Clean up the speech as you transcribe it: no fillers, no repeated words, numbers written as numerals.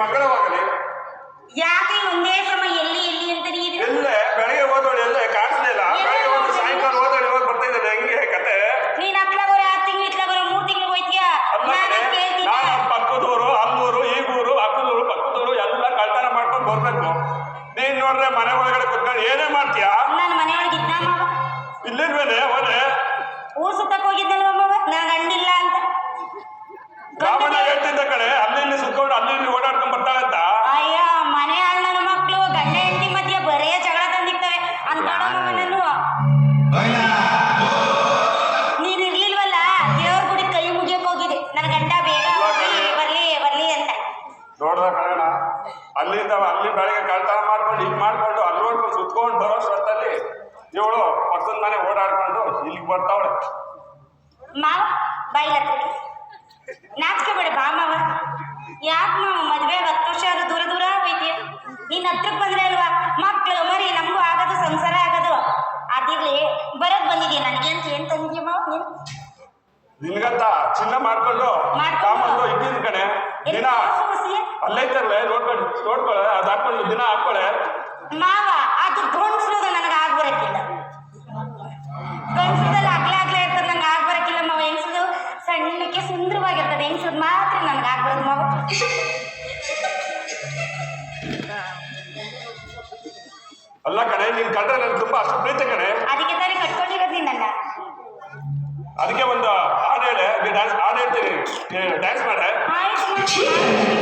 ಮಂಗಳವಾಗಲಿ. ಯಾಕೆ ಒಂದೇ ಸಮಯ ಎಲ್ಲಿ ಎಲ್ಲಿ ಅಂತ ನೀನು ಎಲ್ಲೇ ಬೆಳಗ್ಗೆ ಹೋದವಳು ಎಲ್ಲೇ ಕಾಣಿಸ್ಲಿಲ್ಲ. ಬೆಳಗ್ಗೆ ಹೋದ ಸಾಯಂಕಾಲ ಹೋದವಳು ಇವಾಗ ಬರ್ತಾ ಇದ್ದಾಳೆ. ಹೆಂಗೆ ಕತೆ? ನೀನ್ ಅತ್ಲಾಗೋರ 6 ತಿಂಗಳು ಇತ್ಲಾಗೋರ 3 ತಿಂಗಳು ಹೋಯ್ತೀಯಾ? ನಾನು ಪಕ್ಕದೂರು ಅಲ್ಲೂರು ಈಗೂರು ಅಕ್ಕದೂರು ಪಕ್ಕದೂರು ಎಲ್ಲ ಕಳ್ತನ ಮಾಡ್ಕೊಂಡು ಬರ್ಬೇಕು. ನೀನ್ ನೋಡ್ರೆ ಮನೆ ಒಳಗಡೆ ಕುತ್ಕೊಂಡು ಏನೇ ಮಾಡ್ತೀಯಾ? ನಾನು ಮನೆ ಒಳಗೆ ಇದ್ದ ಮಾವ ಇಲ್ಲಿಲ್ವೇನೆ ಹೋದೆ ಊರ್ ಸುತ್ತಕ್ ಹೋಗಿದ್ದಲ್ವ ಮಾವ, ನಾನು ಗಂಡಿಲ್ಲ ಅಂತ ರಾಮಣ್ಣ ಹೇಳ್ತಿದ್ದ ಕಡೆ ಅಲ್ಲಿ ಇಲ್ಲಿ ಸುತ್ಕೊಂಡು ಅಲ್ಲಿ ಇಲ್ಲಿ ಓಡಾಡ್ಕೊಂಡ್ ಬರ್ತಾಳಂತ. ಅಯ್ಯ ಮನೆ ಹಾಳು ನನ್ನ ಮಕ್ಳು ಗಂಡ ಹೆಂಡತಿ ಮಧ್ಯೆ ಬರೇ ಜಗಳ ತಂದಿರ್ತವೆ ಅಂತ ನೀನ್ ಇರ್ಲಿಲ್ವಲ್ಲ, ದೇವ್ರ ಗುಡಿ ಕೈ ಮುಗಿಯಕ್ ಹೋಗಿದೆ ನನ್ನ ಗಂಡ ಬೇಗ ಬರ್ಲಿ ಬರ್ಲಿ ಅಂತ. ನೋಡ್ದ ಕಣ ಅಲ್ಲಿಂದ ಅಲ್ಲಿ ಬೆಳಗ್ಗೆ ಕಳ್ತನ ಮಾಡ್ಕೊಂಡು ಹಿಂಗ್ ಮಾಡ್ಕೊಂಡು ಅಲ್ಲಿ ನೋಡ್ಕೊಂಡು ಸುತ್ಕೊಂಡು ಬರೋ ಅಷ್ಟೊತ್ತಲ್ಲಿ ಇವಳು ಪಕ್ಕದ ಮನೆ ಓಡಾಡ್ಕೊಂಡು ಇಲ್ಲಿಗೆ ಬರ್ತಾವಳೆ. ಮಾವ ಬಾಯಿಲತ್ತ ನಾಚಿಕೆ ಬೇಡ ಬಾ ಮಾವ. ಯಾಕೆ ಮಾವ ಮದ್ವೆ 10 ವರ್ಷ ಆದ್ರೂ ದೂರ ದೂರ ಹೋಯ್ತೀಯ? ನೀನ್ ಹತ್ರಕ್ ಬಂದ್ರೆ ಅಲ್ವಾ ಮಕ್ಳು ಮರಿ ನಮಗೂ ಆಗೋದು ಸಂಸಾರ ಆಗೋದು. ಅದಿರ್ಲಿ ಬರೋದ್ ಬಂದಿದ್ಯಾ ನನಗೆ ಅಂತ ಏನ್ ತಂದಿದ್ಯ ಮಾವ ನೀನು? ನಿನ್ಗಂತ ಚಿನ್ನ ಮಾಡ್ಕೊಂಡು ಇದ್ದೀನಿ ಕಣೆ. ದಿನ ಅಲ್ಲೈತಲ್ವೇ ನೋಡ್ಕೊಳ್ಳೆ ಅದ್ ಹಾಕೊಂಡು ದಿನ ಹಾಕೊಳ್ಳೆ. ಮಾವ ಅದು ಗಂಡ್ಸೋದು ನನಗೆ ಆಗ್ಬರಕ್ಕಿಲ್ಲ. ಗಂಡ್ಸೋದಲ್ಲಿ ಅಗ್ಲೇ ಇರ್ತದೆ, ನಂಗೆ ಆಗ್ಬರಕ್ಕಿಲ್ಲ ಮಾವ. ಹೆಂಗ್ಸದು ಸಣ್ಣಕ್ಕೆ ಸುಂದರವಾಗಿರ್ತದೆ, ಹೆಂಗ್ಸದ್ ಮಾತ್ರ ನನಗೆ ಆಗ್ಬರೋದು ಮಾವ. ಅಲ್ಲ ಕಣೆ ನೀನ್ ಕಂಡ್ರೆ ನನ್ಗೆ ತುಂಬಾ ಅಷ್ಟು ಪ್ರೀತಿ ಕಣೆ. ಅದಕ್ಕೆ ತಾನೇ ಕಟ್ಕೊಂಡಿರೋದು ನಿನ್ನ. ಅದಕ್ಕೆ ಒಂದು ಹಾಡು ಹೇಳಿ ಹಾಡು ಹೇಳ್ತೀನಿ, ಡ್ಯಾನ್ಸ್ ಮಾಡೆ. ಆಯ್ತು